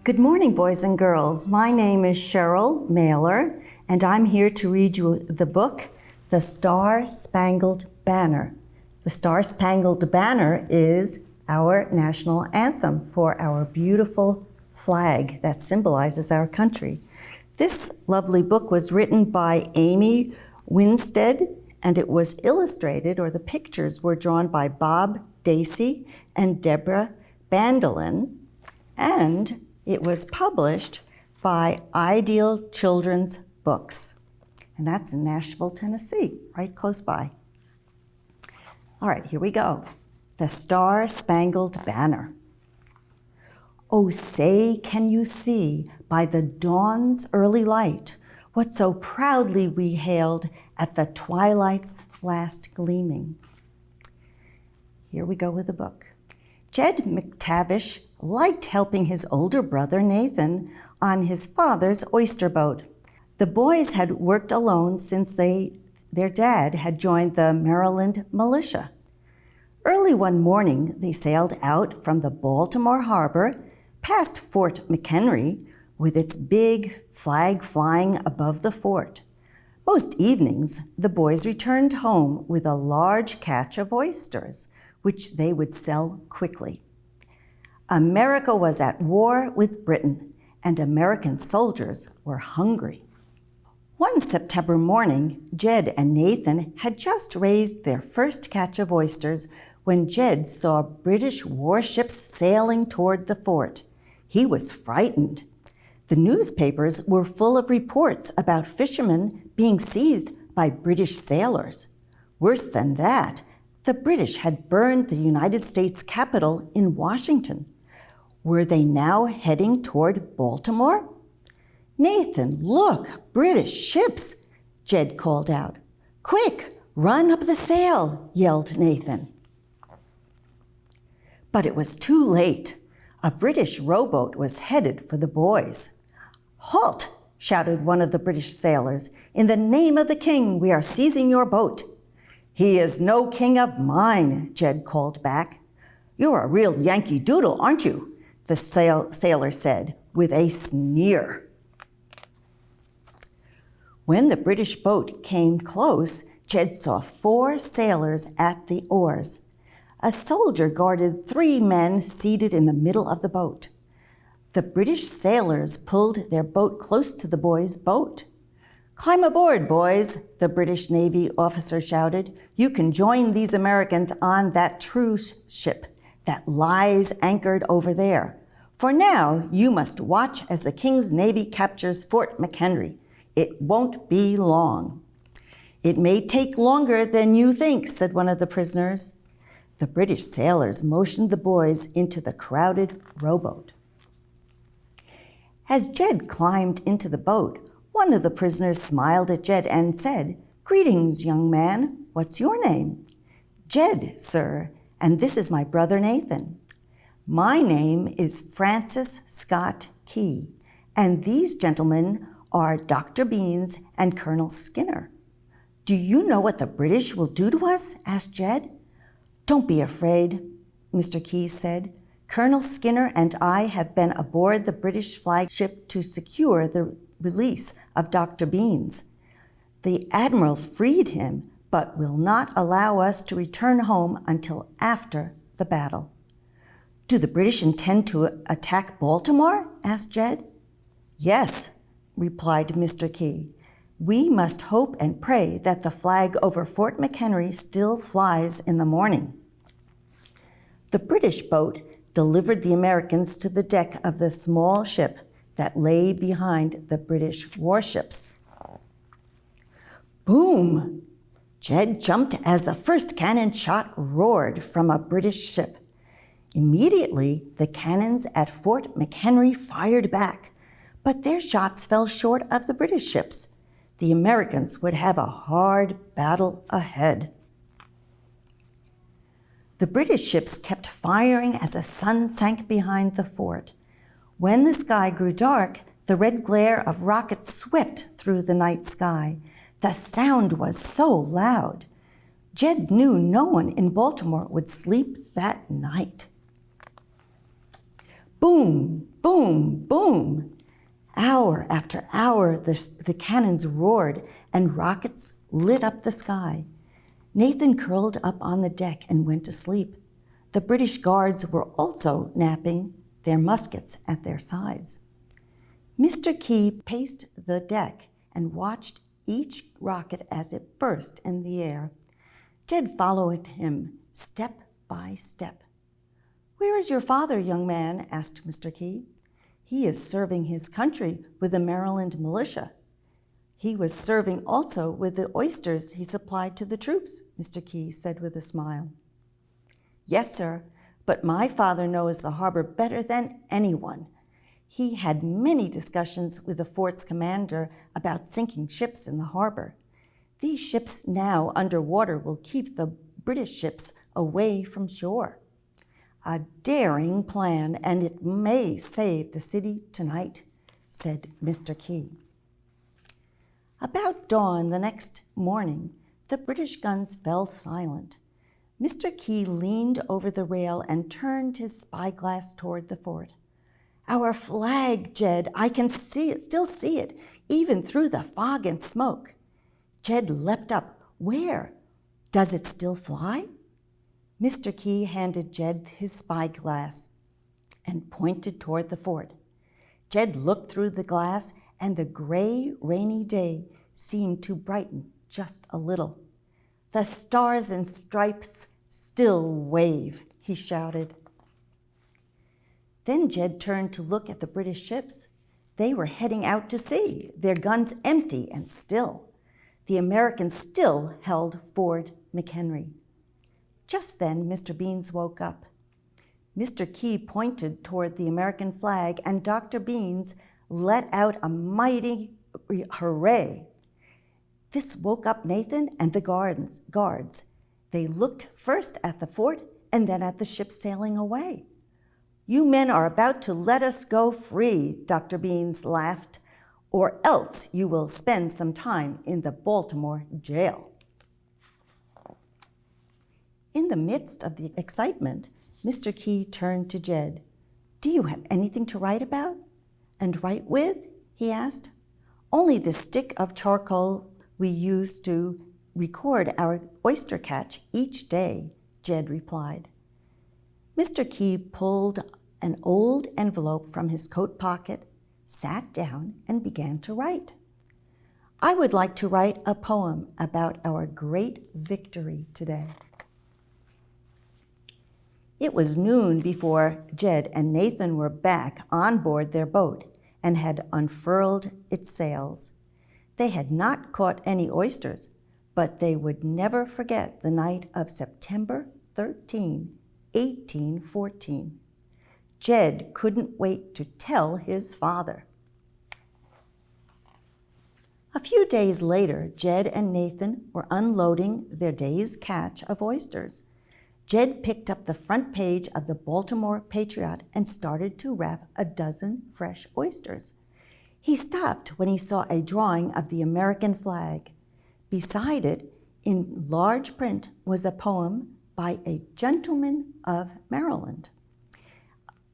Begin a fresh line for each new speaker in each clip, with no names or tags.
Good morning, boys and girls. My name is Cheryl Mailer, and I'm here to read you the book, The Star-Spangled Banner. The Star-Spangled Banner is our national anthem for our beautiful flag that symbolizes our country. This lovely book was written by Amy Winstead, and it was illustrated, or the pictures were drawn by Bob Dacey and Deborah Bandelin, and it was published by Ideal Children's Books, and that's in Nashville, Tennessee, right close by. All right, here we go. The Star-Spangled Banner. Oh, say, can you see by the dawn's early light what so proudly we hailed at the twilight's last gleaming? Here we go with the book. Jed McTavish liked helping his older brother Nathan on his father's oyster boat. The boys had worked alone since their dad had joined the Maryland militia. Early one morning, they sailed out from the Baltimore harbor past Fort McHenry with its big flag flying above the fort. Most evenings, the boys returned home with a large catch of oysters, which they would sell quickly. America was at war with Britain, and American soldiers were hungry. One September morning, Jed and Nathan had just raised their first catch of oysters when Jed saw British warships sailing toward the fort. He was frightened. The newspapers were full of reports about fishermen being seized by British sailors. Worse than that, the British had burned the United States Capitol in Washington. Were they now heading toward Baltimore? Nathan, look, British ships, Jed called out. Quick, run up the sail, yelled Nathan. But it was too late. A British rowboat was headed for the boys. Halt, shouted one of the British sailors. In the name of the king, we are seizing your boat. He is no king of mine, Jed called back. You're a real Yankee Doodle, aren't you? The sailor said with a sneer. When the British boat came close, Jed saw 4 sailors at the oars. A soldier guarded 3 men seated in the middle of the boat. The British sailors pulled their boat close to the boys' boat. Climb aboard, boys, the British Navy officer shouted. You can join these Americans on that truce ship that lies anchored over there. For now, you must watch as the King's Navy captures Fort McHenry. It won't be long. It may take longer than you think, said one of the prisoners. The British sailors motioned the boys into the crowded rowboat. As Jed climbed into the boat, one of the prisoners smiled at Jed and said, Greetings, young man. What's your name? Jed, sir, and this is my brother Nathan. My name is Francis Scott Key, and these gentlemen are Dr. Beans and Colonel Skinner. Do you know what the British will do to us? Asked Jed. Don't be afraid, Mr. Key said. Colonel Skinner and I have been aboard the British flagship to secure the release of Dr. Beans. The Admiral freed him, but will not allow us to return home until after the battle. Do the British intend to attack Baltimore? Asked Jed. Yes, replied Mr. Key. We must hope and pray that the flag over Fort McHenry still flies in the morning. The British boat delivered the Americans to the deck of the small ship that lay behind the British warships. Boom! Jed jumped as the first cannon shot roared from a British ship. Immediately, the cannons at Fort McHenry fired back, but their shots fell short of the British ships. The Americans would have a hard battle ahead. The British ships kept firing as the sun sank behind the fort. When the sky grew dark, the red glare of rockets swept through the night sky. The sound was so loud. Jed knew no one in Baltimore would sleep that night. Boom, boom, boom. Hour after hour, the cannons roared and rockets lit up the sky. Nathan curled up on the deck and went to sleep. The British guards were also napping, their muskets at their sides. Mr. Key paced the deck and watched each rocket as it burst in the air. Jed followed him step by step. "Where is your father, young man?" asked Mr. Key. "He is serving his country with the Maryland militia." "He was serving also with the oysters he supplied to the troops," Mr. Key said with a smile. "Yes, sir, but my father knows the harbor better than anyone. He had many discussions with the fort's commander about sinking ships in the harbor. These ships now underwater will keep the British ships away from shore. A daring plan, and it may save the city tonight," said Mr. Key. About dawn the next morning, the British guns fell silent. Mr. Key leaned over the rail and turned his spyglass toward the fort. "Our flag, Jed, I can still see it, even through the fog and smoke." Jed leapt up. "Where? Does it still fly?" Mr. Key handed Jed his spyglass and pointed toward the fort. Jed looked through the glass, and the gray, rainy day seemed to brighten just a little. "The stars and stripes still wave," he shouted. Then Jed turned to look at the British ships. They were heading out to sea, their guns empty and still. The Americans still held Fort McHenry. Just then, Mr. Beans woke up. Mr. Key pointed toward the American flag, and Dr. Beans let out a mighty hooray. This woke up Nathan and the guards. They looked first at the fort and then at the ship sailing away. "You men are about to let us go free," Dr. Beans laughed, "or else you will spend some time in the Baltimore jail." In the midst of the excitement, Mr. Key turned to Jed. "Do you have anything to write about and write with?" he asked. "Only the stick of charcoal we use to record our oyster catch each day," Jed replied. Mr. Key pulled an old envelope from his coat pocket, sat down, and began to write. "I would like to write a poem about our great victory today." It was noon before Jed and Nathan were back on board their boat and had unfurled its sails. They had not caught any oysters, but they would never forget the night of September 13, 1814. Jed couldn't wait to tell his father. A few days later, Jed and Nathan were unloading their day's catch of oysters. Jed picked up the front page of the Baltimore Patriot and started to wrap a dozen fresh oysters. He stopped when he saw a drawing of the American flag. Beside it, in large print, was a poem by a gentleman of Maryland.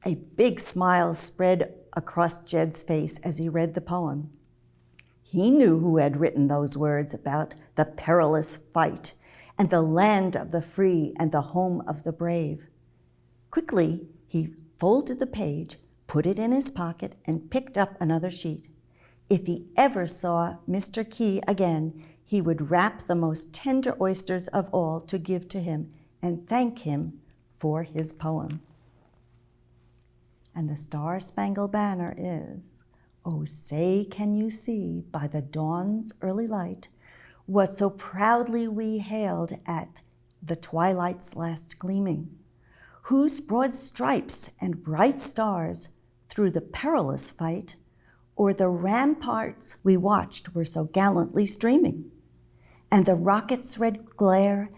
A big smile spread across Jed's face as he read the poem. He knew who had written those words about the perilous fight and the land of the free and the home of the brave. Quickly, he folded the page, put it in his pocket, and picked up another sheet. If he ever saw Mr. Key again, he would wrap the most tender oysters of all to give to him and thank him for his poem. And the Star-Spangled Banner is, "Oh, say can you see by the dawn's early light what so proudly we hailed at the twilight's last gleaming, whose broad stripes and bright stars through the perilous fight o'er the ramparts we watched were so gallantly streaming, and the rockets' red glare,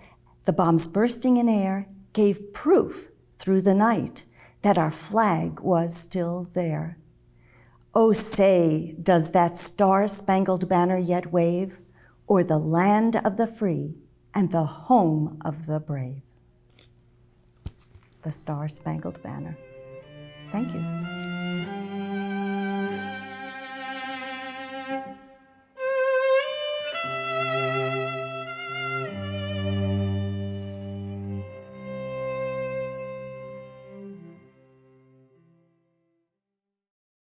the bombs bursting in air, gave proof through the night that our flag was still there. Oh, say, does that star-spangled banner yet wave o'er the land of the free and the home of the brave?" The Star-Spangled Banner. Thank you.